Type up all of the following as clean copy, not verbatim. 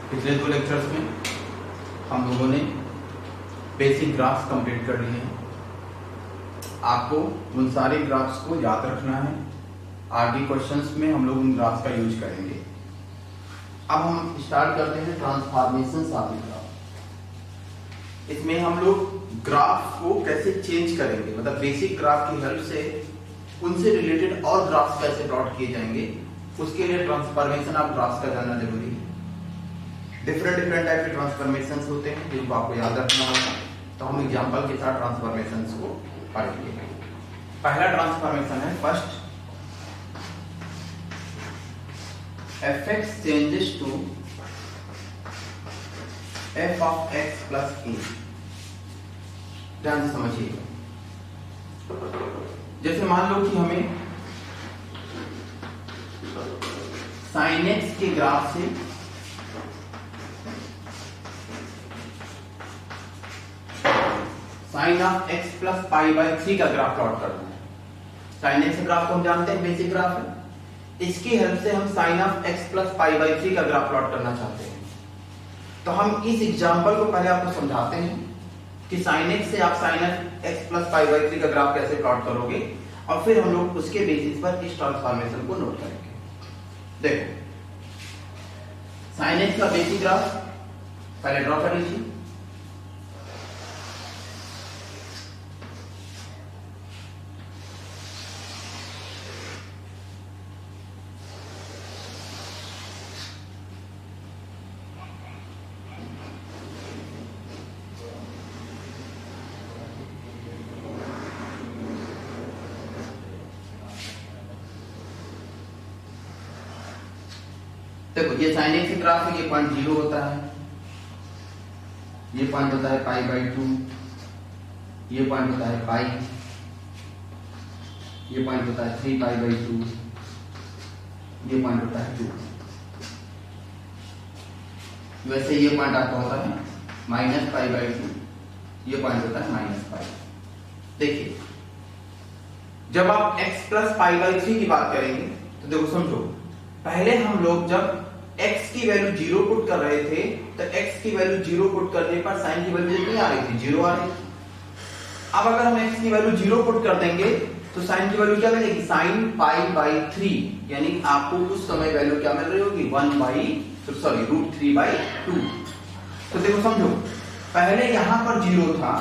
पिछले 2 लेक्चर्स में हम लोगों ने बेसिक ग्राफ्स कंप्लीट कर लिए हैं। आपको उन सारे ग्राफ्स को याद रखना है। आगे क्वेश्चंस में हम लोग उन ग्राफ्स का यूज करेंगे। अब हम स्टार्ट करते हैं ट्रांसफॉर्मेशन ऑफ ग्राफ। इसमें हम लोग ग्राफ को कैसे चेंज करेंगे, मतलब बेसिक ग्राफ की हेल्प से उनसे रिलेटेड और ग्राफ्स कैसे प्लॉट किए जाएंगे, उसके लिए ट्रांसफॉर्मेशन ऑफ ग्राफ्स का जानना जरूरी है। डिफरेंट टाइप के ट्रांसफॉर्मेशंस होते हैं जिनको आपको याद रखना होगा। तो हम एग्जांपल के साथ ट्रांसफॉर्मेशंस को पढ़ेंगे। पहला ट्रांसफॉर्मेशन है first, fx changes to f of x plus a। ध्यान से समझिएगा। जैसे मान लो कि हमें sin x के ग्राफ से sine of x plus pi by 3 का ग्राफ प्लॉट करना है। साइन एक्स ग्राफ को हम जानते हैं, बेसिक ग्राफ है। इसकी हेल्प से हम sine of x plus pi by 3 का ग्राफ प्लॉट करना चाहते हैं। तो हम इस एग्जांपल को पहले आपको समझाते हैं कि साइन x से आप sine of x plus pi by 3 का ग्राफ कैसे प्लॉट करोगे, और फिर हम लोग उसके बेसिस पर इस ट्रांसफॉर्मेशन को नोट करेंगे। देखो, साइन x का बेसिक ग्राफ पहले ड्रॉ कर लीजिए। देखो, ये साइन एक्स ग्राफ है, ये पॉइंट 0 होता है, ये पॉइंट होता है पाई बाई 2, ये पॉइंट होता है पाई, ये पॉइंट होता है 3 पाई बाई 2, ये पॉइंट होता है 2। वैसे ये पॉइंट आपका होता है माइनस पाई बाई 2, ये पॉइंट होता है माइनस पाई। देखिए, जब आप x प्लस पाई बाई 3 की बात करेंगे तो देखो समझो, पहले हम लोग जब x की वैल्यू 0 पुट कर रहे थे तो x की वैल्यू 0 पुट करने पर साइन की वैल्यू कितनी आ रही थी, 0 आ रही थी। अब अगर हम x की वैल्यू 0 पुट कर देंगे तो साइन की वैल्यू क्या मिलेगी, साइन पाई बाई 3, यानी आपको उस समय वैल्यू क्या मिल रही होगी, रूट 3 बाई 2। तो देखो समझो, पहले यहां पर 0 था,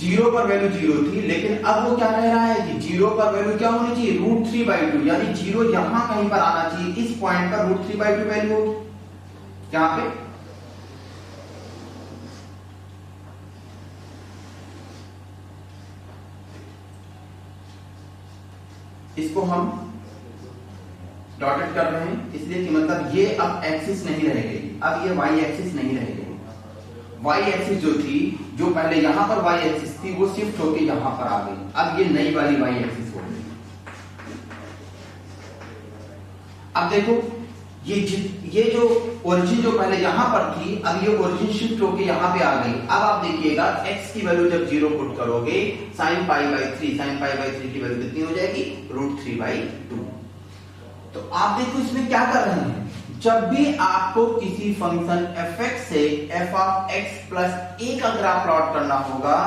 0 पर वैल्यू 0 थी, लेकिन अब वो क्या कह रहा है कि 0 पर वैल्यू क्या होनी चाहिए, रूट 3 बाई 2, यानी 0 यहां कहीं पर आना चाहिए। इस पॉइंट पर रूट 3 बाई 2 वैल्यू होगी, क्या पे इसको हम डॉटेड कर रहे हैं इसलिए कि मतलब ये अब एक्सिस नहीं रह गई, अब ये वाई एक्सिस नहीं रह गई। वाई एक्सिस जो थी, जो पहले यहां पर वाई एक्सिस थी, वो शिफ्ट होकर यहां पर आ गई। अब ये नई वाली वाई एक्सिस हो गई। अब देखो, ये जो ओरिजिन जो पहले यहां पर थी, अब ये ओरिजिन शिफ्ट होकर यहां पे आ गई। अब आप देखिएगा, x की वैल्यू जब 0 पुट करोगे, sine pi by 3, sine pi by 3 की वैल्यू कितनी हो जाएगी, रूट 3 बाई 2। तो आप देखो इसमें क्या कर रहे हैं, जब भी आपको किसी फंक्शन fx से f of x plus a का ग्राफ प्लॉट करना होगा,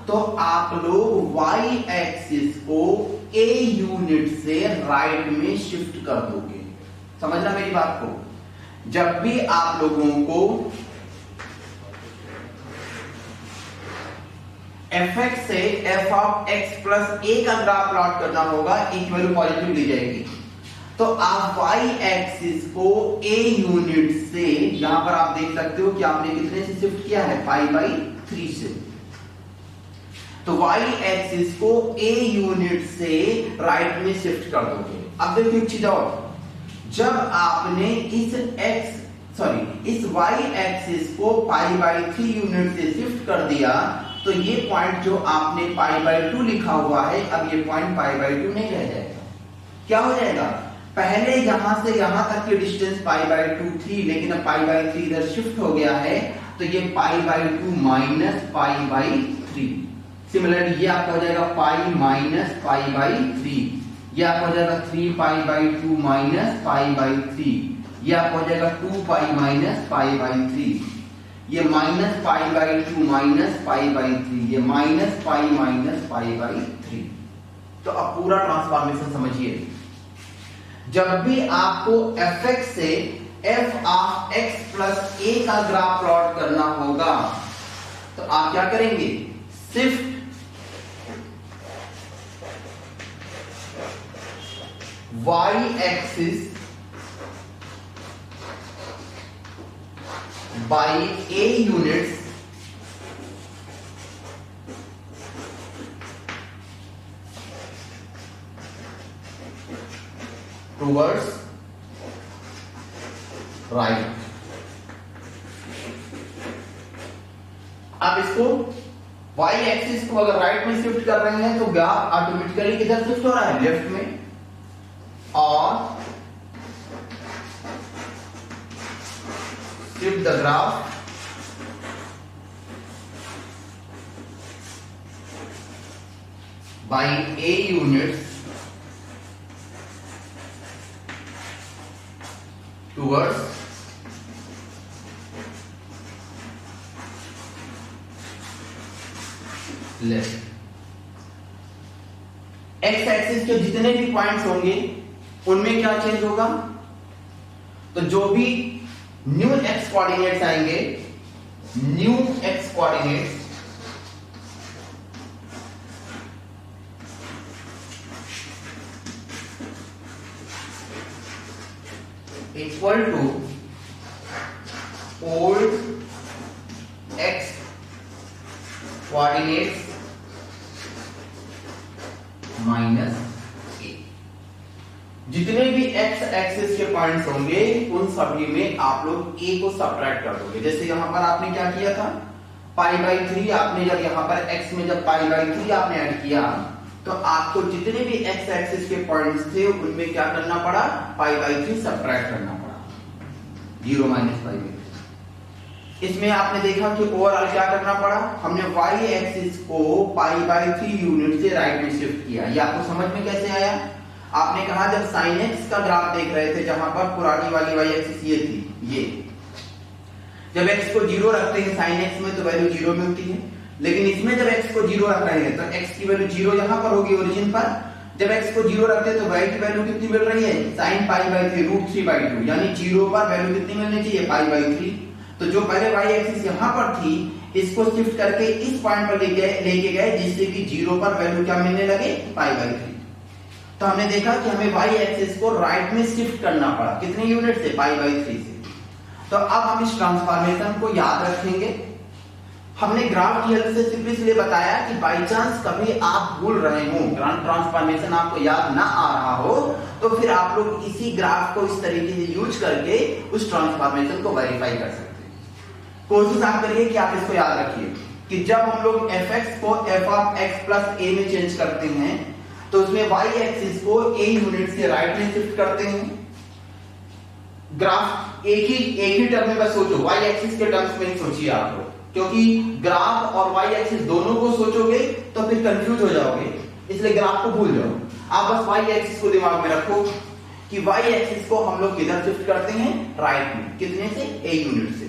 तो आप लोग y एक्सिस को a यूनिट से राइट में शिफ्ट कर दोगे। समझना मेरी बात को। जब भी आप लोगों को fx से f of x plus a का ग्राफ प्लॉट करना होगा, एक वैल्यू पॉजिटिव ली जाएगी, तो आप y एक्सिस को a यूनिट से, यहां पर आप देख सकते हो कि आपने कितने से शिफ्ट किया है, पाई बाई 3 से। तो y एक्सिस को a यूनिट से राइट में शिफ्ट कर दोगे। अब देखिए एक चीज और, जब आपने इस x सॉरी इस y एक्सिस को π/3 यूनिट से शिफ्ट कर दिया, तो ये पॉइंट जो आपने π/2 लिखा हुआ है, अब ये पॉइंट π/2 नहीं रह जाएगा। क्या हो जाएगा, पहले यहां से यहां तक की डिस्टेंस π/2 थी, लेकिन अब π/3 इधर शिफ्ट हो गया है, तो ये π/2 माइनस π/3। सिमिलरली ये आपका हो जाएगा पाई माइनस π/3, ये आपका हो जाएगा 3π/2 माइनस π/3, ये आपका हो जाएगा 2π माइनस π/3, ये माइनस π/2 माइनस π/3, ये माइनस π माइनस π/3। तो अब पूरा ट्रांसफॉर्मेशन समझिए। जब भी आपको fx से f of x plus a का ग्राफ प्लॉट करना होगा, तो आप क्या करेंगे, shift y axis by a units towards right। आप इसको y एक्सिस को अगर राइट में शिफ्ट कर रहे हैं, तो ग्राफ ऑटोमेटिकली किधर शिफ्ट हो रहा है, लेफ्ट में, और shift the graph by a units towards left। x axis के जितने भी पॉइंट्स होंगे उनमें क्या चेंज होगा, तो जो भी न्यू एक्स कोऑर्डिनेट्स आएंगे, new x coordinates equal to old x coordinates minus a. जितने भी एक्स एक्सिस के पॉइंट्स होंगे उन सभी में आप लोग a को सब्ट्रैक्ट कर दोगे। जैसे यहां पर आपने क्या किया था, π/3 आपने जब यहां पर x में जब π/3 आपने ऐड किया, तो आपको जितने भी x एक्सिस के पॉइंट्स थे उनमें क्या करना पड़ा, π/3 सब्ट्रैक्ट करना पड़ा, 0 माइनस π/3। इसमें आपने देखा कि ओवरऑल क्या करना पड़ा, हमने y एक्सिस को π/3 यूनिट से राइट में शिफ्ट किया। ये आपको समझ में कैसे आया, आपने कहा जब sin x का ग्राफ देख रहे थे, जहां पर पुरानी वाली y एक्सिस ये थी, ये जब x को 0 रखते हैं sin x में तो वैल्यू 0 मिलती है, लेकिन इसमें जब x को 0 रख रहे हैं तो x की वैल्यू 0 यहां पर होगी ओरिजिन पर। जब x को 0 रखते हैं तो y की वैल्यू कितनी मिल रही है, sin π/3 √3/2, यानी 0 पर वैल्यू कितनी मिलनी चाहिए, π/3। तो जो पहले y एक्सिस यहां पर थी, इसको शिफ्ट करके इस पॉइंट पर लेके गए, जिससे कि 0 पर वैल्यू क्या मिलने लगे, π/3। तो हमने देखा कि हमें y एक्सिस को राइट में शिफ्ट करना पड़ा, कितने यूनिट से, π/3 से। तो अब हम इस ट्रांसफॉर्मेशन को याद रखेंगे। हमने ग्राफ की हेल्प से सिर्फ इसलिए बताया कि बाय चांस कभी आप भूल रहे हो, ग्राफ ट्रांसफॉर्मेशन आपको याद ना आ रहा हो, तो फिर आप लोग इसी ग्राफ को इस तरीके से यूज करके उस ट्रांसफॉर्मेशन को वेरीफाई कर सकते हैं। कोशिश आप करिए कि आप इसको याद रखिए कि जब हम लोग fx को f of x plus a में चेंज करते हैं, तो उसमें y एक्सिस को a यूनिट से राइट में शिफ्ट करते हैं। ग्राफ एक ही टर्म में बस सोचो, y एक्सिस के टर्म्स में ही सोचिए आप लोग, क्योंकि ग्राफ और y एक्सिस दोनों को सोचोगे तो फिर कंफ्यूज हो जाओगे, इसलिए ग्राफ को भूल जाओ। आप बस y एक्सिस को दिमाग में रखो कि y एक्सिस को हम लोग किधर शिफ्ट करते हैं, राइट में, कितने से, a यूनिट से।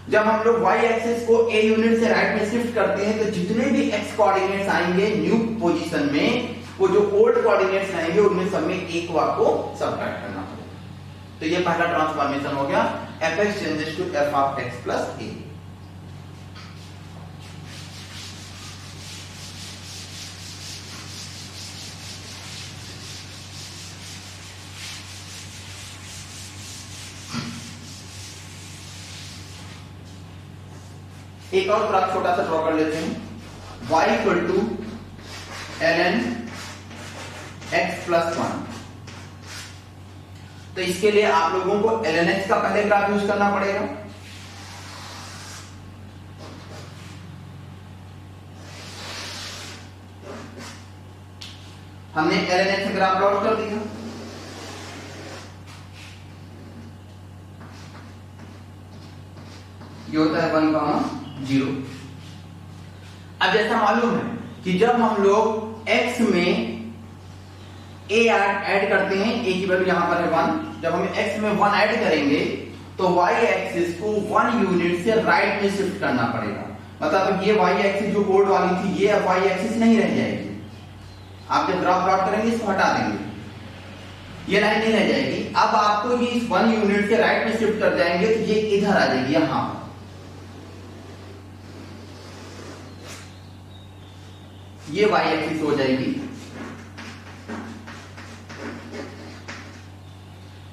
जब हम लोग y एक्सिस को a यूनिट से राइट में शिफ्ट करते हैं, तो जितने भी x कोऑर्डिनेट्स आएंगे न्यू पोजीशन में, वो जो ओल्ड कोऑर्डिनेट्स आएंगे उनमें सब में a को आपको सब्ट्रैक्ट करना पड़ेगा। तो ये पहला ट्रांसफॉर्मेशन हो गया, fx changes to f of x plus a। एक और ग्राफ छोटा सा ड्रॉ कर लेते हैं, y equal to ln x plus 1। तो इसके लिए आप लोगों को ln x का पहले ग्राफ यूज करना पड़ेगा। हमने ln x का ग्राफ प्लॉट कर दिया। ये होता है 1, 0। अब जैसा मालूम है कि जब हम लोग x में a ऐड करते हैं, a की वैल्यू यहां पर है 1, जब हम x में 1 ऐड करेंगे तो y एक्सिस को 1 यूनिट से राइट में शिफ्ट करना पड़ेगा। मतलब ये y एक्सिस जो बोर्ड वाली थी, ये अब y एक्सिस नहीं रह जाएगी। आप जब ग्राफ प्लॉट करेंगे इसको हटा देंगे, ये लाइन नहीं रह जाएगी। अब आपको ये इस 1 यूनिट से राइट में शिफ्ट कर जाएंगे तो ये इधर आ जाएगी, यहां पर ये y एक्सिस हो जाएगी।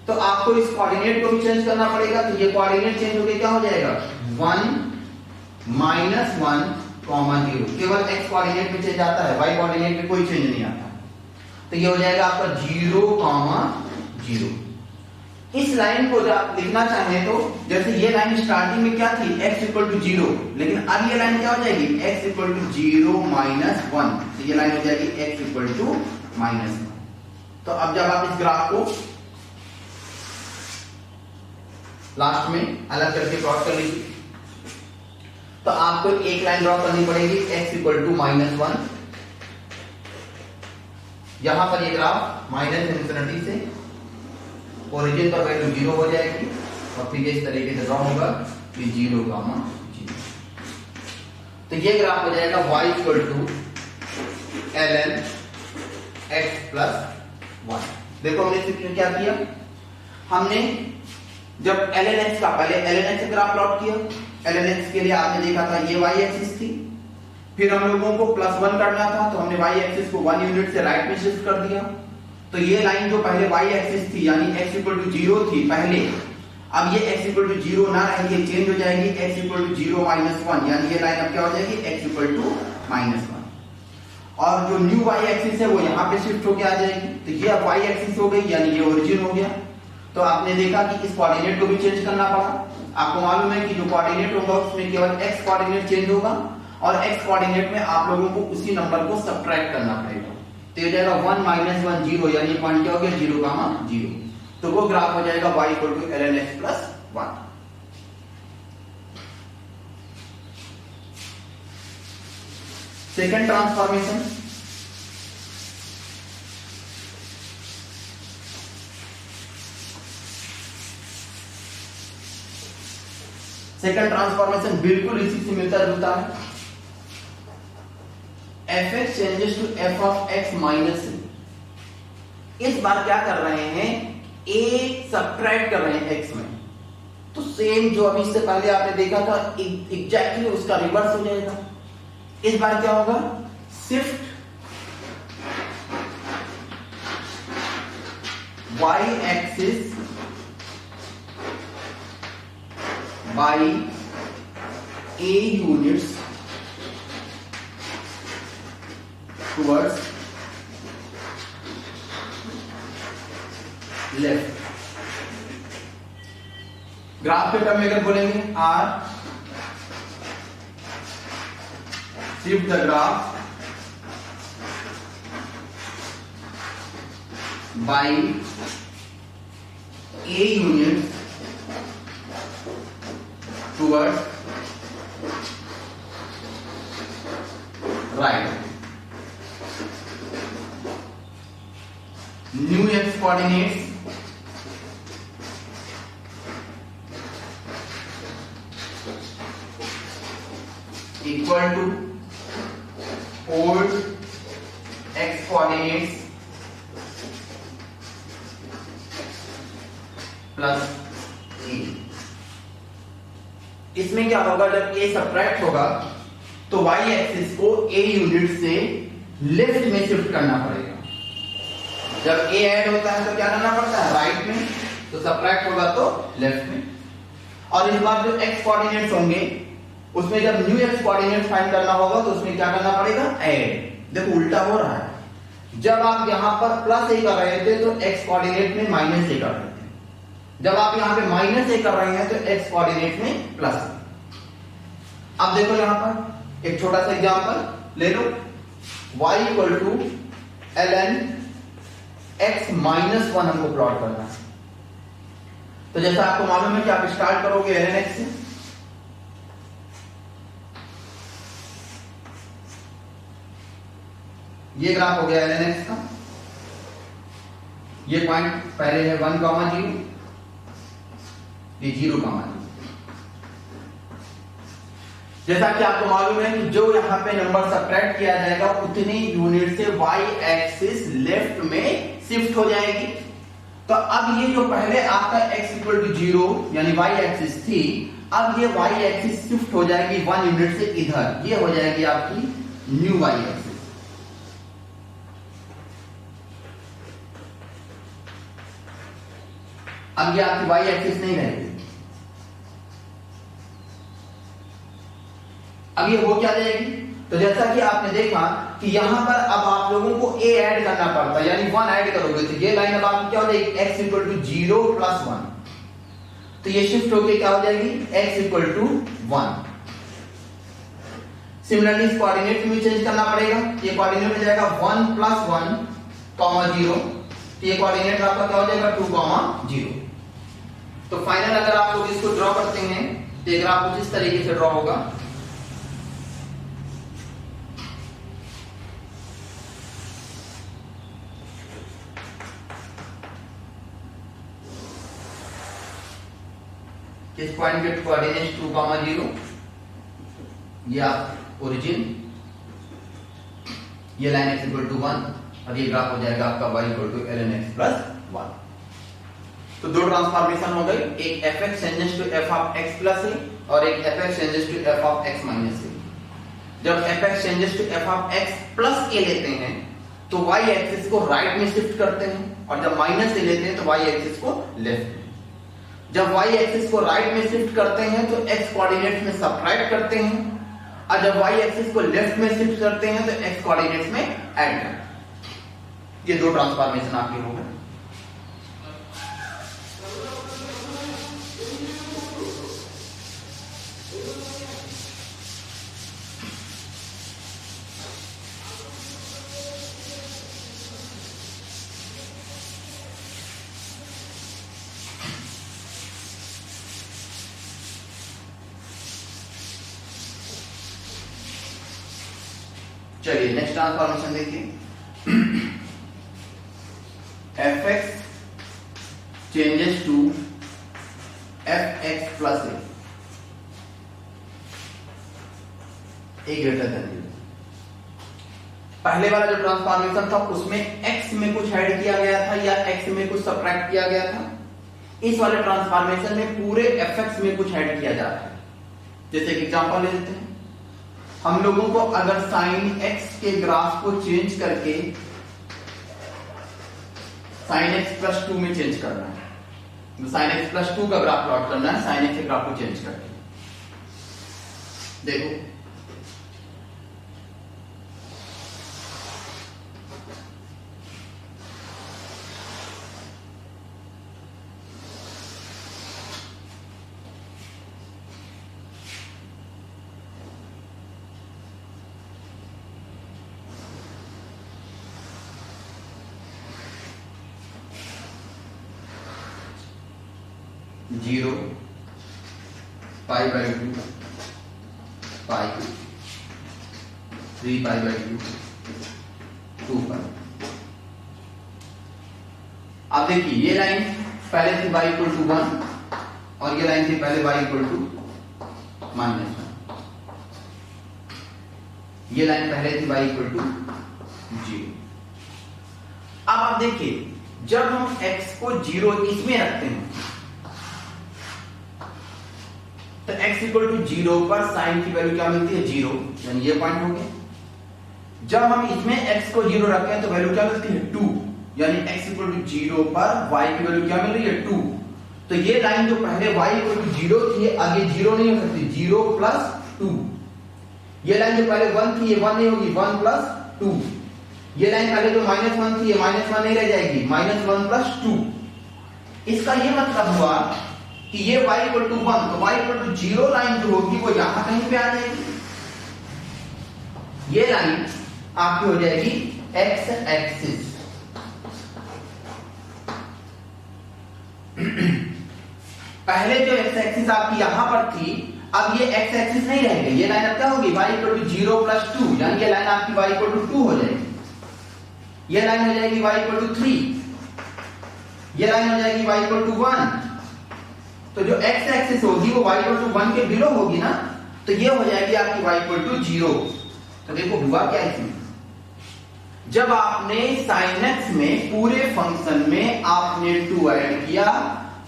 तो आपको इस कोऑर्डिनेट को भी चेंज करना पड़ेगा। तो ये कोऑर्डिनेट चेंज होकर क्या हो जाएगा 1, -1, 0। केवल x कोऑर्डिनेट में चेंज आता है, y कोऑर्डिनेट में कोई चेंज नहीं आता। तो ये हो जाएगा आपका 0, 0। इस लाइन को जब आप लिखना चाहें तो जैसे ये लाइन स्टार्टिंग में क्या थी x = 0, लेकिन अब ये लाइन क्या हो जाएगी x = 0, -1। तो ये लाइन हो जाएगी x = -1। तो अब जब आप इस ग्राफ को लास्ट में अलग करके प्लॉट कर लीजिए तो आपको एक लाइन ड्रॉ करनी पड़ेगी x = -1। यहां पर ये ग्राफ -∞ से ओरिजिन पर वैल्यू 0 हो जाएगी और फिर इस तरीके से ड्रॉ होगा कि 0, 0। तो ये ग्राफ हो जाएगा y = ln x + 1। देखो हमने इसमें क्या किया, हमने जब ln x का पहले ln x का ग्राफ प्लॉट किया। ln x के लिए आपने देखा था ये y एक्सिस थी, फिर हम लोगों को +1 करना था तो हमने y एक्सिस को 1 यूनिट से राइट में शिफ्ट कर दिया। तो ये लाइन जो पहले y एक्सिस थी यानी x = 0 थी पहले, अब ये x = 0 ना रहेगी, चेंज हो जाएगी x = 0, -1। यानी ये लाइन अब क्या हो जाएगी x = -1। और जो न्यू y एक्सिस है वो यहाँ पे शिफ्ट होके आ जाएगी। तो ये अब y एक्सिस हो गई यानी ये ओरिजिन हो गया। तो आपने देखा कि इस कोऑर्डिनेट को भी चेंज करना पड़ा। आपको मालूम है कि जो कोऑर्डिनेट होगा उसमें केवल x कोऑर्डिनेट चेंज होगा और x कोऑर्डिनेट में आप लोगों को उसी नंबर को सब्ट्रैक्ट करना पड़ेगा। तो ये जाएगा 1, -1, 0 यानी पॉइंट क्या हो गया 0, 0। तो वो ग्राफ हो जाएगा y = ln x + 1। Second transformation, बिल्कुल इसी से मिलता जुलता है। fx changes to f of x - a। इस बार क्या कर रहे हैं, a सब्ट्रैक्ट कर रहे हैं x में। तो सेम जो अभी इससे पहले आपने देखा था एग्जैक्टली उसका रिवर्स हो जाएगा। इस बार क्या होगा, shift y axis by a units towards left. Graph के टर्म में अगर बोलेंगे r shift the graph by a units towards right। new x coordinates equal to old x coordinates plus a। इसमें क्या होगा, जब a सब्ट्रैक्ट होगा तो y एक्सिस को a यूनिट से लेफ्ट में शिफ्ट करना पड़ेगा। जब a ऐड होता है तो क्या करना पड़ता है, राइट में, तो सब्ट्रैक्ट होगा तो लेफ्ट में। और इस बार जो x कोऑर्डिनेट्स होंगे उसमें जब न्यू x कोऑर्डिनेट फाइंड करना होगा तो उसमें क्या करना पड़ेगा, ऐड। देखो उल्टा हो रहा है, जब आप यहां पर +a कर रहे थे तो x कोऑर्डिनेट में -a कर रहे थे, जब आप यहां पे माइनस ए कर रहे हैं तो एक्स कोऑर्डिनेट में प्लस है। अब देखो यहां पर एक छोटा सा एग्जांपल ले लो, y equal to ln x minus 1 हमको प्लॉट करना है। तो जैसा आपको मालूम है कि आप स्टार्ट करोगे ln x से, ये ग्राफ हो गया ln x का, ये पॉइंट पहले है 1, 0, ये 0, 0। जैसा कि आपको मालूम है कि जो यहां पे नंबर सब्ट्रैक्ट किया जाएगा उतनी यूनिट से y एक्सिस लेफ्ट में शिफ्ट हो जाएगी। तो अब ये जो पहले आपका x इक्वल टू 0 यानी y एक्सिस थी, अब ये y एक्सिस शिफ्ट हो जाएगी 1 यूनिट से इधर, ये हो जाएगी आपकी न्यू y एक्सिस। अब ये आपकी y एक्सिस नहीं रहेगी। अब ये हो क्या जाएगी, तो जैसा कि आपने देखा कि यहां पर अब आप लोगों को a ऐड करना पड़ता है, यानी 1 ऐड करोगे तो ये लाइन अब आपकी क्या हो जाएगी, x इक्वल टू 0 प्लस 1। तो ये शिफ्ट होके क्या हो जाएगी, x इक्वल टू 1। सिमिलरली इस कोऑर्डिनेट में चेंज करना पड़ेगा, ये कोऑर्डिनेट हो जाएगा 1 प्लस 1 कॉमा 0, तो ये कोऑर्डिनेट आपका क्या हो जाएगा 2, 0। तो फाइनल अगर आप लोग इसको ड्रॉ करते हैं तो ये ग्राफ कुछ इस तरीके से ड्रॉ होगा। इस पॉइंट के कोऑर्डिनेट्स 2, 0, ये आप ओरिजिन, ये लाइन x इक्वल टू 1 और ये ग्राफ हो जाएगा आपका y equal to ln x plus 1। तो दो ट्रांसफॉर्मेशन हो गई, एक fx changes to f of x plus a और एक fx changes to f of x minus a। जब fx changes to f of x plus a लेते हैं तो y एक्सिस को राइट में शिफ्ट करते हैं, और जब माइनस a लेते हैं तो y एक्सिस को लेफ्ट में। जब y एक्सिस को राइट में शिफ्ट करते हैं तो x कोऑर्डिनेट्स में सब्ट्रैक्ट करते हैं, और जब y एक्सिस को लेफ्ट में शिफ्ट करते हैं तो x कोऑर्डिनेट्स में ऐड करते हैं। ये दो ट्रांसफॉर्मेशन आपके हो गए। चलिए नेक्स्ट ट्रांसफॉर्मेशन देखिए, fx changes to fx plus a greater than 0। पहले वाला जो ट्रांसफॉर्मेशन था उसमें x में कुछ ऐड किया गया था या x में कुछ सब्ट्रैक्ट किया गया था। इस वाले ट्रांसफॉर्मेशन में पूरे fx में कुछ ऐड किया जा रहा है। जैसे कि एग्जांपल ले लेते हैं, हम लोगों को अगर साइन x के ग्राफ को चेंज करके साइन x प्लस 2 में चेंज करना है, तो साइन x प्लस 2 का ग्राफ प्लॉट करना है साइन x के ग्राफ को चेंज करके। देखो zero pi by 2 pi 3 pi by 2 2 पाई। अब देखिए ये लाइन पहले थी y इक्वल टू 1 और ये लाइन थी पहले y इक्वल टू -1। ये लाइन पहले थी y इक्वल टू 0। अब आप देखिए जब हम x को 0 इसमें रखते हैं तो x इक्वल टू 0 पर साइन की वैल्यू क्या मिलती है 0, यानी ये पॉइंट हो गया। जब हम इसमें x को 0 रखते हैं तो वैल्यू क्या मिलती है 2, यानी x इक्वल टू 0 पर y की वैल्यू क्या मिल रही है 2। तो ये लाइन जो पहले y इक्वल टू 0 थी आगे 0 नहीं हो सकती, 0 प्लस 2। ये लाइन जो पहले 1 थी ये 1 नहीं होगी, 1 प्लस 2। ये लाइन पहले जो -1 थी ये -1 नहीं रह जाएगी, -1 प्लस 2। इसका ये मतलब हुआ कि ये y इक्वल टू 1, तो y इक्वल टू 0 लाइन जो होगी वो यहां कहीं पे आ जाएगी। ये लाइन आपकी हो जाएगी x एक्सिस। पहले जो x एक्सिस आपकी यहां पर थी, अब ये x एक्सिस नहीं रहेगी, ये लाइन अब क्या होगी y इक्वल टू 0 प्लस 2, यानी ये लाइन आपकी y इक्वल टू 2 हो जाएगी। ये लाइन हो जाएगी y इक्वल टू 3, ये लाइन हो जाएगी y इक्वल टू 1। तो जो x एक्सिस होगी वो y इक्वल टू 1 के बिलो होगी ना, तो ये हो जाएगी आपकी y इक्वल टू 0। तो देखो हुआ क्या इसमें, जब आपने sin x में पूरे फंक्शन में आपने 2 ऐड किया,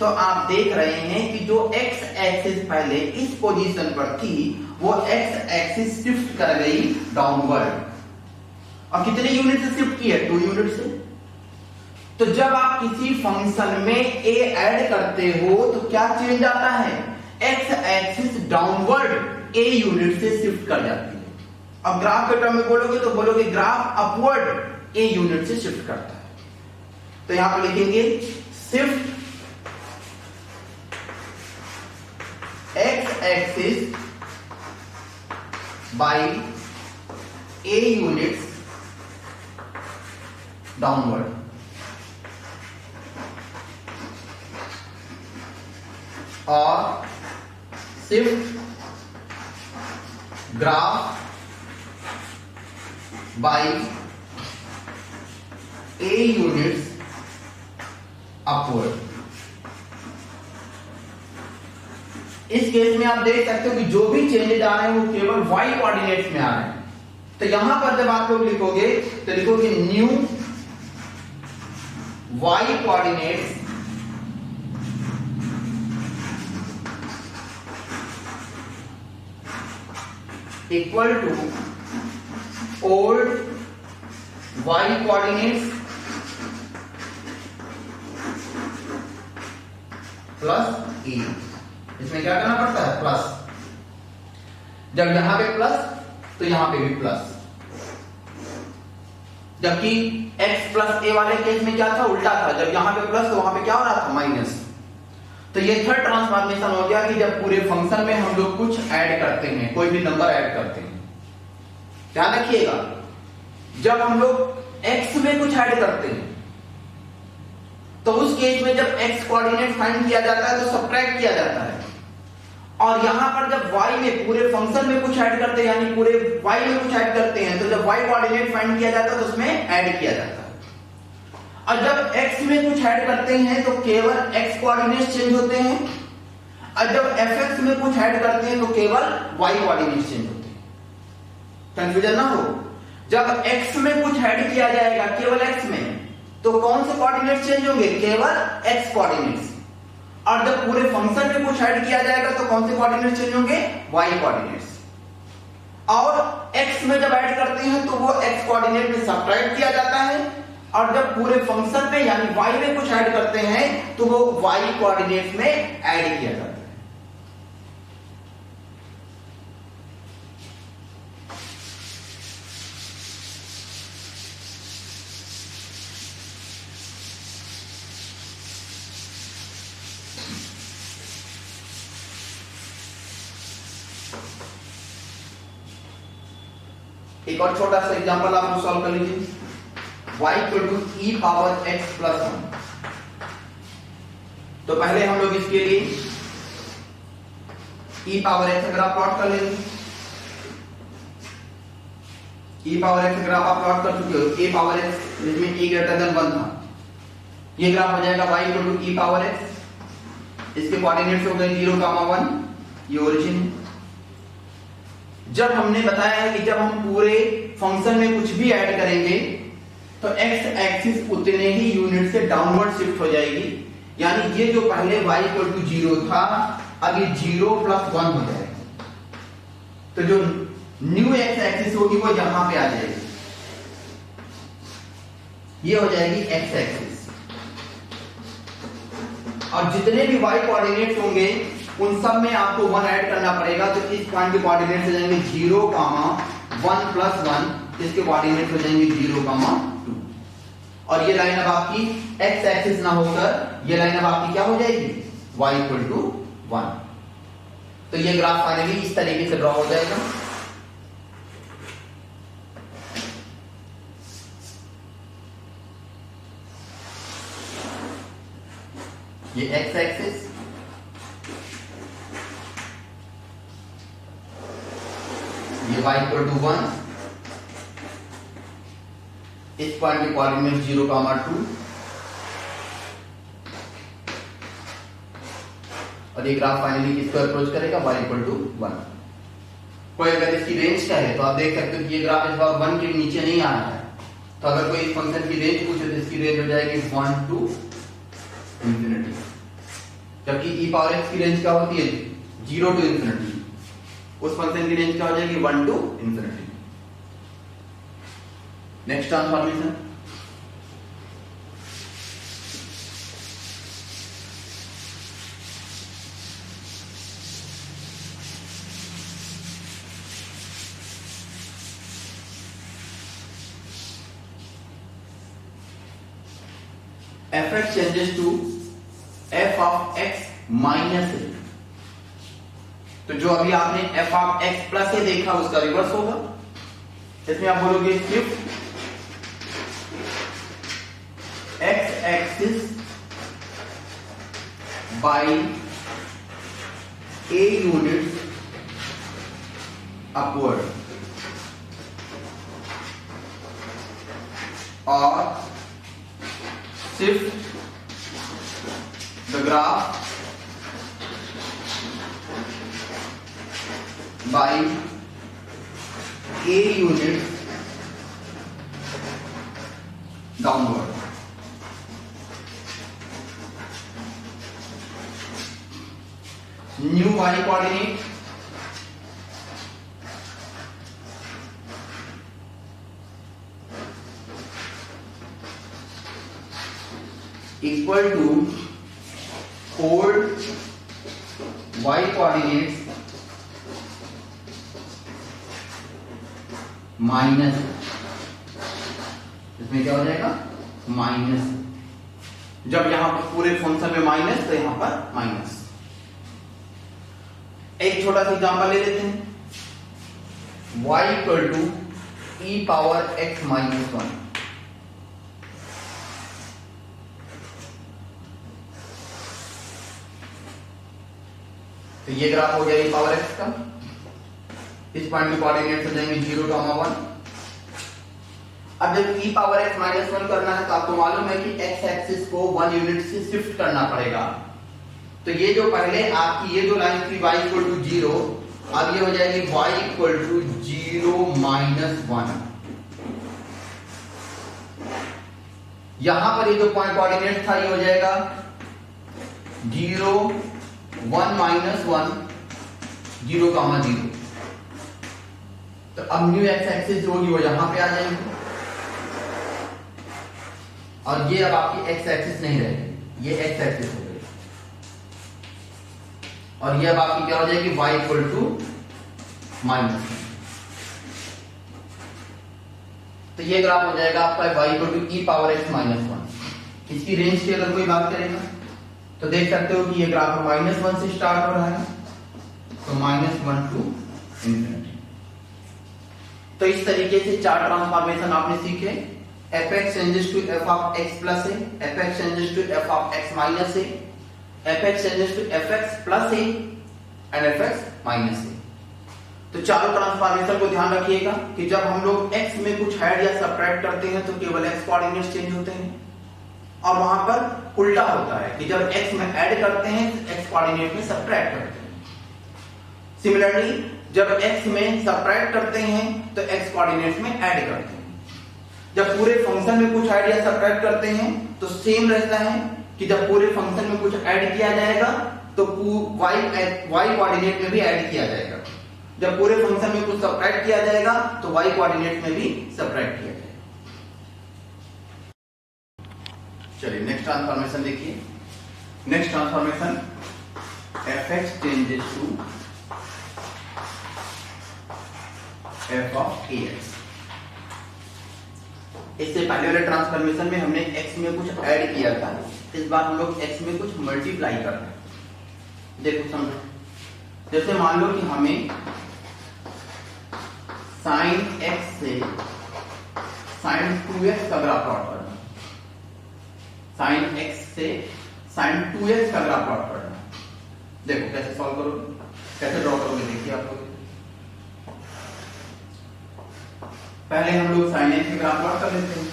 तो आप देख रहे हैं कि जो x एक्सिस पहले इस पोजीशन पर थी वो x एक्सिस शिफ्ट कर गई डाउनवर्ड। और कितने यूनिट से शिफ्ट की है? 2 यूनिट से। तो जब आप किसी फंक्शन में a ऐड करते हो तो क्या चेंज आता है? x axis downward a unit से शिफ्ट कर जाती है। अब ग्राफ के टर्म में बोलोगे तो बोलोगे ग्राफ अपवर्ड a यूनिट से शिफ्ट करता है। तो यहां पर लिखेंगे shift x axis by a units downward. और shift graph by a units upward. इस केस में आप देख सकते हो कि जो भी चेंजेज आ रहे हैं वो केवल y कोऑर्डिनेट्स में आ रहे हैं। तो यहां पर जब आप लोग लिखोगे तो लिखोगे new y coordinates equal to old y coordinates plus e। इसमें क्या करना पड़ता है? प्लस। जब यहां पे प्लस तो यहां पे भी प्लस। जबकि x प्लस a वाले केस में क्या था? उल्टा था। जब यहां पे प्लस तो वहां पे क्या हो रहा था? माइनस। तो ये थर्ड ट्रांसफॉर्मेशन हो गया कि जब पूरे फंक्शन में हम लोग कुछ ऐड करते हैं, कोई भी नंबर ऐड करते हैं। ध्यान रखिएगा, जब हम लोग x में कुछ ऐड करते हैं तो उस केस में जब x कोऑर्डिनेट फाइंड किया जाता है तो सब्ट्रैक्ट किया जाता है। और यहां पर जब y में पूरे फंक्शन में कुछ ऐड करते हैं, यानी पूरे y में कुछ ऐड करते हैं, तो जब y कोऑर्डिनेट फाइंड किया जाता है तो उसमें ऐड किया जाता है। और जब x में कुछ ऐड करते हैं तो केवल x कोऑर्डिनेट चेंज होते हैं, और जब fx में कुछ ऐड करते हैं तो केवल y कोऑर्डिनेट चेंज होते हैं। कंफ्यूजन ना हो। जब x में कुछ ऐड किया जाएगा केवल x में, तो कौन से कोऑर्डिनेट चेंज होंगे? केवल x कोऑर्डिनेट्स। और जब पूरे फंक्शन में कुछ ऐड किया जाएगा तो कौन से कोऑर्डिनेट चेंज होंगे? y coordinates. और x में जब ऐड करते हैं तो वो x कोऑर्डिनेट में सब्ट्रैक्ट किया जाता है, और जब पूरे फंक्शन में यानी y में कुछ ऐड करते हैं तो वो y कोऑर्डिनेट में ऐड किया जाता है। एक और छोटा सा एग्जांपल आप लोग सॉल्व कर लीजिए। y equal to e power x plus 1। तो पहले हम लोग इसके लिए e पावर x अगर आप प्लॉट कर लेंगे, e पावर x अगर आप प्लॉट कर चुके हो, a पावर x जिसमें e ग्रेटर देन 1 था, ये ग्राफ हो जाएगा y equal to e power x। इसके कोऑर्डिनेट्स हो गए 0, 1, ये ओरिजिन है। जब हमने बताया है कि जब हम पूरे फंक्शन में कुछ भी ऐड करेंगे तो x एक्सिस उतने ही यूनिट से डाउनवर्ड शिफ्ट हो जाएगी, यानी ये जो पहले y इक्वल टू 0 था अब ये 0 प्लस 1 हो जाएगा। तो जो न्यू x एक्सिस होगी वो यहां पे आ जाएगी, ये हो जाएगी x एक्सिस। और जितने भी y कोऑर्डिनेट्स होंगे उन सब में आपको 1 ऐड करना पड़ेगा। तो इस पॉइंट के कोऑर्डिनेट्स हो जाएंगे 0, 1 प्लस 1, इसके कोऑर्डिनेट्स हो जाएंगे 0, 2। और ये लाइन अब आपकी एक्स एक्सिस ना होकर ये लाइन अब आपकी क्या हो जाएगी, y इक्वल टू 1। तो ये ग्राफ फाइनली इस तरीके से ड्रॉ हो जाएगा। ये एक्स एक्सिस, ये y इक्वल टू 1, इस पॉइंट के कोऑर्डिनेट 0, 2 और ये ग्राफ फाइनली किसको अप्रोच करेगा, y इक्वल टू 1। कोई अगर इसकी रेंज क्या है तो आप देख सकते हो कि ये ग्राफ इस बार 1 के नीचे नहीं आ रहा है। तो अगर कोई इस फंक्शन की रेंज पूछे तो इसकी रेंज हो जाएगी 1 टू इंफिनिटी, जबकि e पावर x की रेंज क्या होती है, 0 टू इंफिनिटी। उस फंक्शन की रेंज क्या हो जाएगी, 1 to infinity. Next transformation, fx changes to f of x minus a। तो जो अभी आपने f of x plus a देखा उसका रिवर्स होगा। इसमें आप बोलोगे shift x axis by a unit upward और shift the graph by a unit downward। New y coordinate equal to old y coordinates minus, इसमें क्या हो जाएगा, माइनस। जब यहां पर पूरे फंक्शन में माइनस तो यहां पर माइनस। एक छोटा सा एग्जांपल ले लेते हैं, y equal to e power x minus 1। तो ये ग्राफ हो गया e पावर x का। इस पॉइंट के कोऑर्डिनेट्स हो जाएंगे 0, 1। अब जब e पावर x माइनस 1 करना है तो आपको मालूम है कि x एक्सिस को 1 यूनिट से शिफ्ट करना पड़ेगा। तो ये जो पहले आपकी ये जो लाइन थी y इक्वल टू 0, अब ये हो जाएगी y इक्वल टू 0 माइनस 1। यहां पर ये जो पॉइंट कोऑर्डिनेट था ये हो जाएगा 0, 1 माइनस 1, 0, 0। तो अब न्यू एक्स एक्सिस जो होगी वो यहां पे आ जाएगी और ये अब आपकी एक्स एक्सिस नहीं रहेगी, ये एक्स एक्सिस हो गई। और ये अब आपकी क्या हो जाएगी, y इक्वल टू माइनस। तो ये ग्राफ हो जाएगा आपका y equal to e power x minus 1। इसकी रेंज की अगर कोई बात करेगा तो देख सकते हो कि ये ग्राफ -1 से स्टार्ट हो रहा है, तो -1 टू इंफिनिटी। तो इस तरीके से 4 ट्रांसफॉर्मेशन आपने सीखे। fx changes to f of x plus a, fx changes to f of x minus a, fx changes to fx plus a and fx minus a। तो चारों ट्रांसफॉर्मेशन को ध्यान रखिएगा कि जब हम लोग x में कुछ ऐड या सब्ट्रैक्ट करते हैं तो केवल x कोऑर्डिनेट्स चेंज होते हैं, और वहां पर उल्टा होता है कि जब x में ऐड करते हैं तो x कोऑर्डिनेट में सब्ट्रैक्ट करते हैं। सिमिलरली जब x में सब्ट्रैक्ट करते हैं तो x कोऑर्डिनेट्स में ऐड करते हैं। जब पूरे फंक्शन में कुछ ऐड या सब्ट्रैक्ट करते हैं तो सेम रहता है कि जब पूरे फंक्शन में कुछ ऐड किया जाएगा तो y कोऑर्डिनेट में भी ऐड किया जाएगा। जब पूरे फंक्शन में कुछ सब्ट्रैक्ट किया जाएगा तो y कोऑर्डिनेट में भी सब्ट्रैक्ट किया जाएगा। चलिए नेक्स्ट ट्रांसफॉर्मेशन देखिए। Next transformation fx changes to f of ax। इससे पहले वाले ट्रांसफॉर्मेशन में हमने x में कुछ ऐड किया था, इस बार हम लोग x में कुछ मल्टीप्लाई कर रहे हैं। देखो समझो, जैसे मान लो कि हमें sin x से sin 2x का ग्राफ प्लॉट करना, sin x से sin 2x का ग्राफ प्लॉट करना। देखो कैसे सॉल्व करोगे, कैसे ड्रॉ करोगे, देखिए आप लोग। पहले हम लोग sin x के ग्राफ प्लॉट कर लेते हैं।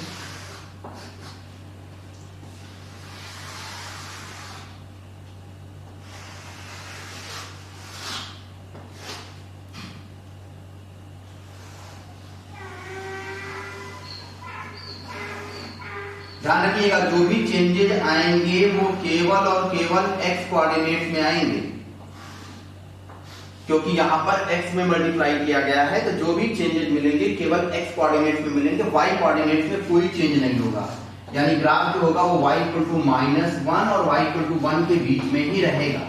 ध्यान रखिएगा, जो भी चेंजेज आएंगे वो केवल और केवल x कोऑर्डिनेट में आएंगे, क्योंकि यहां पर x में मल्टीप्लाई किया गया है, तो जो भी चेंजेस मिलेंगे केवल x कोऑर्डिनेट में मिलेंगे, y कोऑर्डिनेट में कोई चेंज नहीं होगा। यानी ग्राफ जो होगा वो y -1 और y 1 के बीच में ही रहेगा,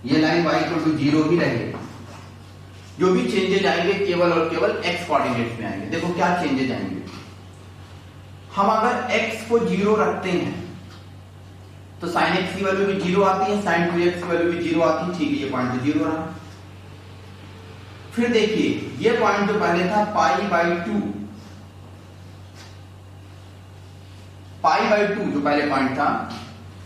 ये लाइन y 0 ही रहेगी। जो भी चेंजेस आएंगे केवल और केवल x कोऑर्डिनेट में आएंगे। देखो क्या चेंजेस आएंगे, हम अगर x को 0 रखते हैं तो sin x की वैल्यू भी 0 आती है, sin 2x की वैल्यू भी 0 आती है, ठीक है, ये पॉइंट 0 रहा। फिर देखिए ये पॉइंट जो पहले था π/2, π/2 जो पहले पॉइंट था,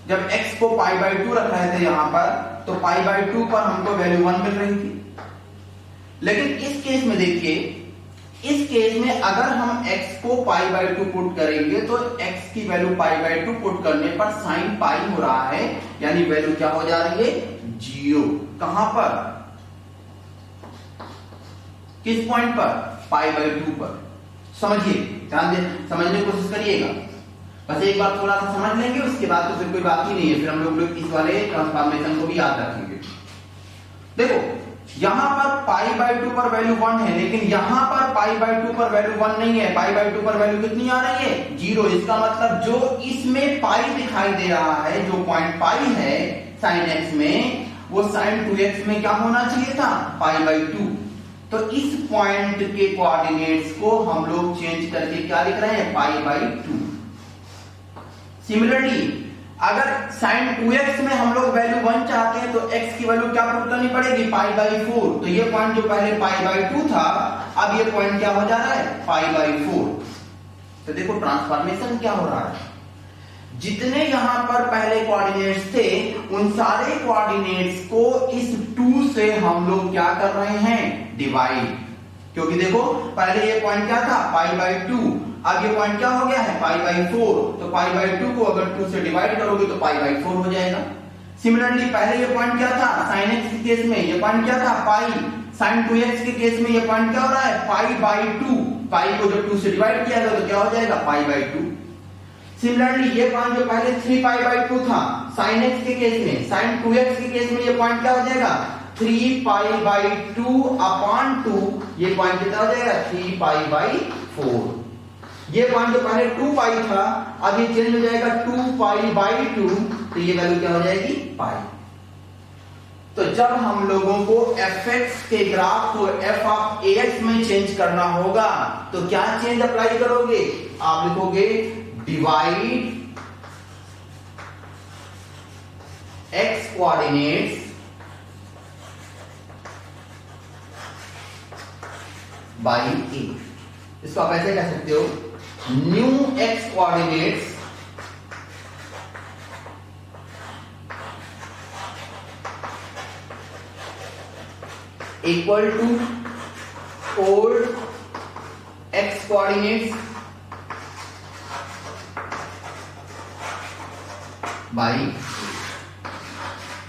जब x को π/2 रख रहे थे यहां पर, तो π/2 पर हमको वैल्यू 1 मिल रही थी। लेकिन इस केस में देखिए, इस केस में अगर हम x को π/2 पुट करेंगे तो x की वैल्यू π/2 पुट करने पर sin π हो रहा है, यानी वैल्यू क्या हो जा रही है, 0। कहां पर, किस पॉइंट पर, π/2 पर। समझिए, ध्यान दे, समझने की कोशिश करिएगा। बस एक बार थोड़ा सा समझ लेंगे, उसके बाद तो फिर कोई बात ही नहीं है, फिर हम लोग इस वाले ट्रांसफॉर्मेशन को भी याद रखेंगे। देखो यहां पर π/2 पर वैल्यू 1 है, लेकिन यहां पर π/2 पर वैल्यू 1 नहीं है, π/2 पर वैल्यू कितनी आ रही है, 0। इसका मतलब जो इसमें पाई दिखाई दे रहा है, जो पॉइंट पाई है sin x में, वो sin 2x में क्या होना चाहिए था, π/2। तो इस पॉइंट के कोऑर्डिनेट्स को हम लोग चेंज करके क्या लिख रहे हैं, π/2। सिमिलरली अगर sin 2x में हम लोग वैल्यू 1 चाहते हैं तो x की वैल्यू क्या पुट करनी पड़ेगी, π/4। तो ये पॉइंट जो पहले π/2 था, अब ये पॉइंट क्या हो जा रहा है, π/4। तो देखो ट्रांसफॉर्मेशन क्या हो रहा है, जितने यहां पर पहले कोऑर्डिनेट्स थे उन सारे कोऑर्डिनेट्स को इस 2 से हम लोग क्या कर रहे हैं, डिवाइड। क्योंकि देखो पहले ये पॉइंट क्या था, π/2, अब ये पॉइंट क्या हो गया है, π/4। तो π/2 को अगर 2 से डिवाइड करोगे तो π/4 हो जाएगा। सिमिलरली पहले ये पॉइंट क्या था, sin x के केस में ये पॉइंट क्या था, पाई। sin 2x के केस में ये पॉइंट क्या हो रहा है, π/2। पाई को जब 2 से डिवाइड किया जाएगा तो क्या हो जाएगा, π/2। सिमिलरली ये पॉइंट जो पहले 3π/2 था sin x के केस में, sin 2x के केस में ये पॉइंट क्या हो जाएगा, 3π/2/2। ये पॉइंट कितना हो जाएगा, 3π/4। ये पॉइंट जो पहले 2π था, अब ये चेंज हो जाएगा 2π/2, तो ये वैल्यू क्या हो जाएगी, पाई। तो जब हम लोगों को fx के ग्राफ को f(ax) में चेंज करना होगा तो क्या चेंज अप्लाई करोगे, आप लिखोगे divide x coordinates by a। इसको आप ऐसे कह सकते हो, new x coordinates equal to old x coordinates by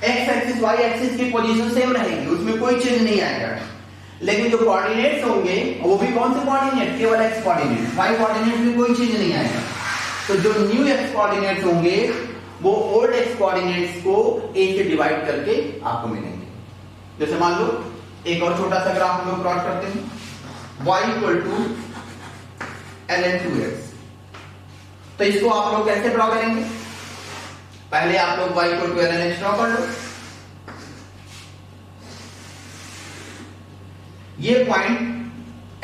x axis y axis की पोजीशन सेम रहेगी, उसमें कोई चेंज नहीं आएगा। लेकिन जो कोऑर्डिनेट्स होंगे वो भी कौन से कोऑर्डिनेट, केवल x कोऑर्डिनेट, y कोऑर्डिनेट में कोई चेंज नहीं आएगा। तो जो न्यू x कोऑर्डिनेट्स होंगे वो ओल्ड x कोऑर्डिनेट्स को a से डिवाइड करके आपको मिलेंगे। जैसे मान लो एक और छोटा सा ग्राफ हम लोग प्लॉट करते हैं, y = ln 2x। तो इसको आप लोग कैसे ड्रॉ करेंगे, पहले आप लोग y = ln x ड्रॉ कर लो। ये पॉइंट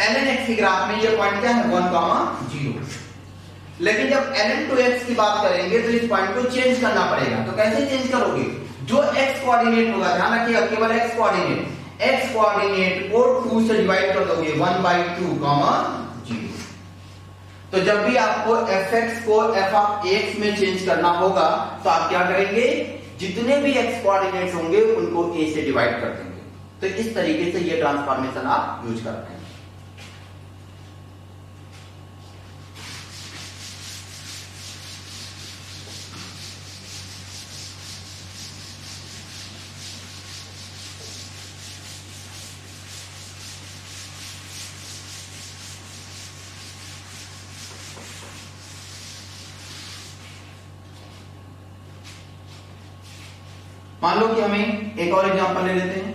ln x के ग्राफ में ये पॉइंट क्या है, 1, 0। लेकिन जब ln टू x की बात करेंगे तो इस पॉइंट को चेंज करना पड़ेगा। तो कैसे चेंज करोगे? जो x कोऑर्डिनेट होगा, ध्यान रखिएगा केवल x कोऑर्डिनेट को 2 से डिवाइड कर दोगे, 1/2 0। तो जब भी आपको fx को f(x) में चेंज करना होगा तो आप क्या करेंगे? जितने भी x कोऑर्डिनेट्स होंगे उनको a से डिवाइड कर देंगे। तो इस तरीके से ये ट्रांसफॉर्मेशन आप यूज करते हैं। मान लो कि हमें एक और एग्जांपल ले लेते हैं।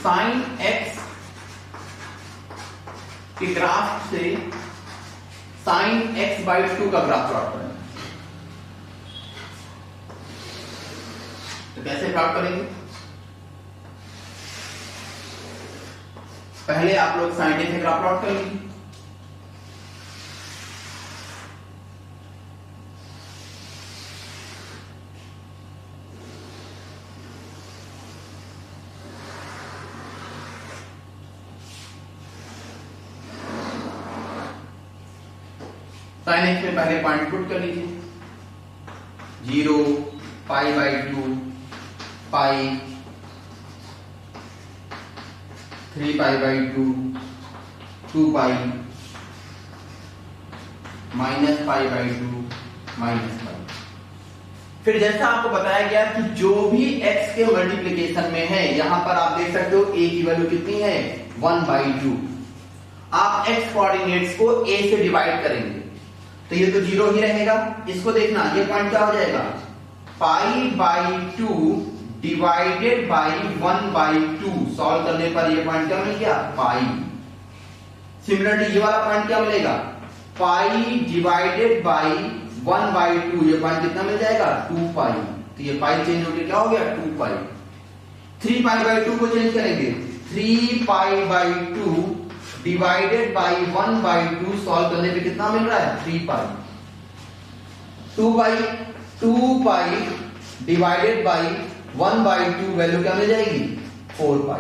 साइन x के ग्राफ से साइन x/2 का ग्राफ प्लॉट करें। तो कैसे प्लॉट करेंगे? पहले आप लोग साइन x का ग्राफ प्लॉट कर लीजिए। साइन एक्स में पहले पॉइंट पुट कर लीजिए, 0, π/2, पाई, 3π/2, 2π, -π/2, -π। फिर जैसा आपको बताया गया कि जो भी x के मल्टीप्लिकेशन में है, यहां पर आप देख सकते हो a की वैल्यू कितनी है? 1/2। आप x कोऑर्डिनेट्स को a से डिवाइड करेंगे तो ये तो 0 ही रहेगा। इसको देखना, ये पॉइंट क्या हो जाएगा? π/2 डिवाइडेड बाई 1/2। सॉल्व करने पर ये पॉइंट क्या मिल गया? पाई। सिमिलरली ये वाला पॉइंट क्या मिलेगा? पाई डिवाइडेड बाई 1/2। ये पॉइंट कितना मिल जाएगा? 2π। तो ये पाई चेंज होकर क्या हो गया? 2π। 3π/2 को चेंज करेंगे, 3π/2 डिवाइडेड बाई 1/2। सॉल्व करने पे कितना मिल रहा है? 3π। 2π डिवाइडेड बाई 1/2 वैल्यू क्या मिल जाएगी? 4π।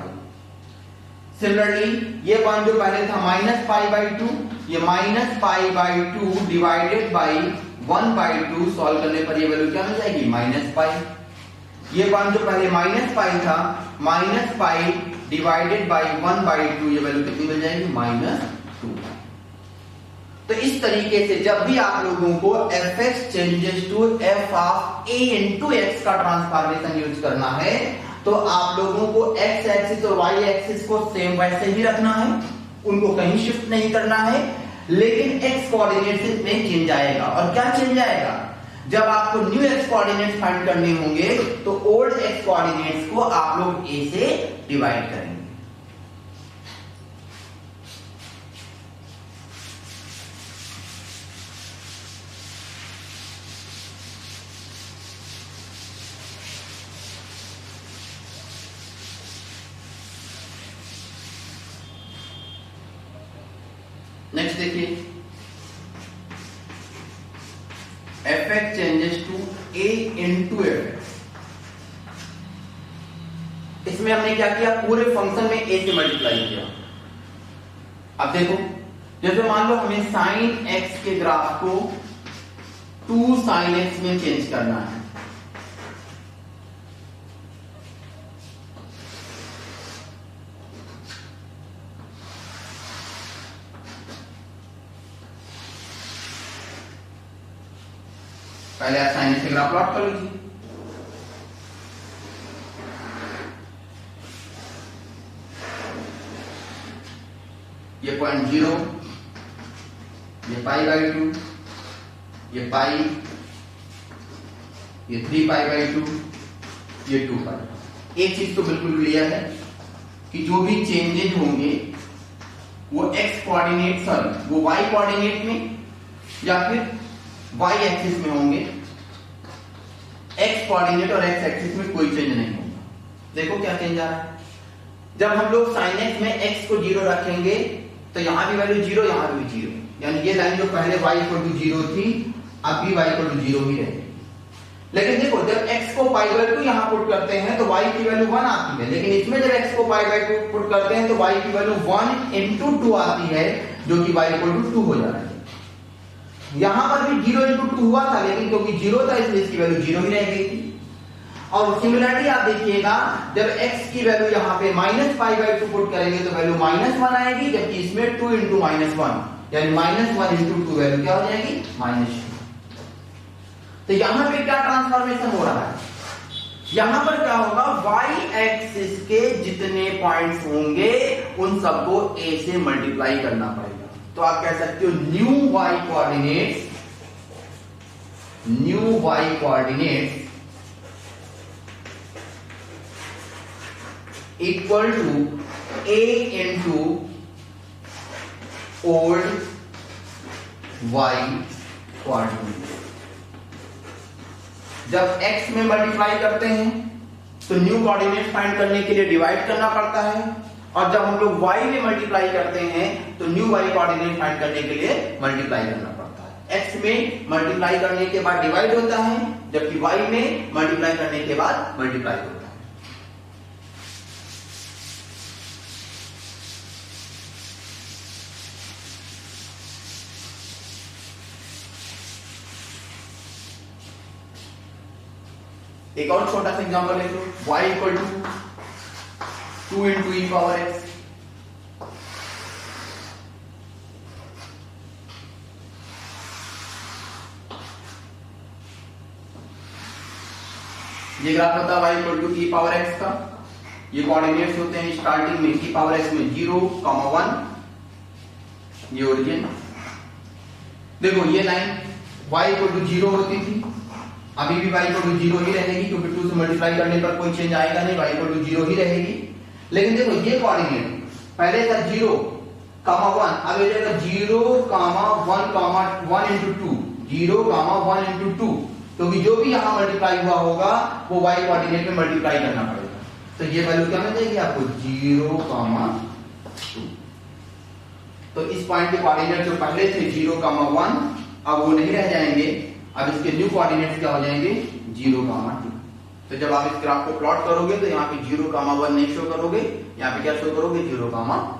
सिमिलरली ये पॉइंट जो पहले था -π/2, ये -π/2 डिवाइडेड बाई 1/2। सॉल्व करने पर ये वैल्यू क्या मिल जाएगी? -π। ये पॉइंट जो पहले -π था, -π डिवाइडेड बाई 1/2, ये वैल्यू कितनी मिल जाएगी? -2। तो इस तरीके से जब भी आप लोगों को fx changes to f of a into x का ट्रांसफॉर्मेशन यूज करना है तो आप लोगों को x एक्सिस और y एक्सिस को सेम वैसे ही रखना है, उनको कहीं शिफ्ट नहीं करना है, लेकिन x कोऑर्डिनेट्स में चेंज आएगा। और क्या चेंज आएगा? जब आपको न्यू x कोऑर्डिनेट्स फाइंड करने होंगे तो ओल्ड x कोऑर्डिनेट्स को आप लोग a से डिवाइड करेंगे। नेक्स्ट देखिए, fx changes to a into fx। इसमें हमने क्या किया? पूरे फंक्शन में a से मल्टीप्लाई किया। अब देखो, जैसे मान लो हमें sin x के ग्राफ को 2 sin x में चेंज करना है। पहले आप साइन से ग्राफ प्लॉट कर लीजिए। ये पॉइंट 0, ये π/2, ये पाई, ये 3π/2, ये 2π। एक चीज तो बिल्कुल क्लियर है कि जो भी चेंजेज होंगे वो x कोऑर्डिनेट, सॉरी वो y कोऑर्डिनेट में या फिर y एक्सिस में होंगे। x कोऑर्डिनेट और x एक्सिस में कोई चेंज नहीं होगा। देखो क्या चेंज आ रहा है। जब हम लोग sin x में x को 0 रखेंगे तो यहाँ भी वैल्यू 0, यहाँ भी 0, यानी ये लाइन जो पहले y इक्वल टू 0 थी अब भी y इक्वल टू 0 ही रहेगी। लेकिन देखो जब x को पाई बाय 2 यहाँ पुट करते हैं तो y की वैल्यू 1 आती है, लेकिन इसमें जब x को पाई बाय 2 पुट करते हैं तो y की वैल्यू 1 इंटू 2 आती है, जो कि y इक्वल टू 2 हो जा रहा है। यहां पर भी 0 इंटू 2 हुआ था, लेकिन क्योंकि 0 था इसलिए इसकी वैल्यू 0 ही रह गई थी। और सिमिलरली आप देखिएगा जब x की वैल्यू यहाँ पे माइनस पाई बाय 2 पुट करेंगे तो वैल्यू -1 आएगी, जबकि इसमें 2 इंटू -1 यानी -1 इंटू 2 वैल्यू क्या हो जाएगी -2। तो यहां पे क्या ट्रांसफॉर्मेशन हो रहा है, यहां पर क्या होगा, y एक्सिस के जितने पॉइंट्स होंगे उन सबको a से मल्टीप्लाई करना पड़ेगा। तो आप कह सकते हो new y coordinates equal to a into old y coordinate. जब x में मल्टीप्लाई करते हैं तो न्यू कोऑर्डिनेट फाइंड करने के लिए डिवाइड करना पड़ता है, और जब हम लोग y में मल्टीप्लाई करते हैं तो न्यू y कोऑर्डिनेट फाइंड करने के लिए मल्टीप्लाई करना पड़ता है। x में मल्टीप्लाई करने के बाद डिवाइड होता है, जबकि y में मल्टीप्लाई करने के बाद मल्टीप्लाई होता है। एक और छोटा सा एग्जांपल ले लो, y equal to 2 into e power x। ये ग्राफ होता है y equal to e power x का। ये कोऑर्डिनेट्स होते हैं स्टार्टिंग में ई पावर x में 0, 1, ये ओरिजिन। देखो ये लाइन y इक्वल टू 0 होती थी, अभी भी y इक्वल टू 0 ही रहेगी, क्योंकि 2 से मल्टीप्लाई करने पर कोई चेंज आएगा नहीं, y इक्वल टू 0 ही रहेगी। लेकिन देखो ये कोऑर्डिनेट पहले था 0, 1, अब ये जाएगा 0, 1 इंटू 2, 0, 1 इंटू 2, क्योंकि जो भी यहां मल्टीप्लाई हुआ होगा वो y कोऑर्डिनेट में मल्टीप्लाई करना पड़ेगा। तो ये वैल्यू क्या मिल जाएगी आपको 0, 2। तो इस पॉइंट के कोऑर्डिनेट जो पहले थे 0, 1 अब वो नहीं रह जाएंगे, अब इसके न्यू कोऑर्डिनेट्स क्या हो जाएंगे 0, 2। तो जब आप इस ग्राफ को प्लॉट करोगे तो यहाँ पे 0, 1 नहीं शो करोगे, यहाँ पे क्या शो करोगे 0, 2।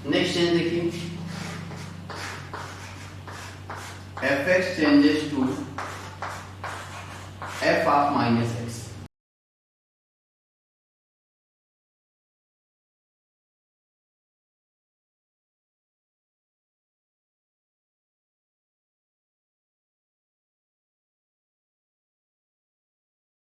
नेक्स्ट चेंज देखिए, fx changes to f of -x।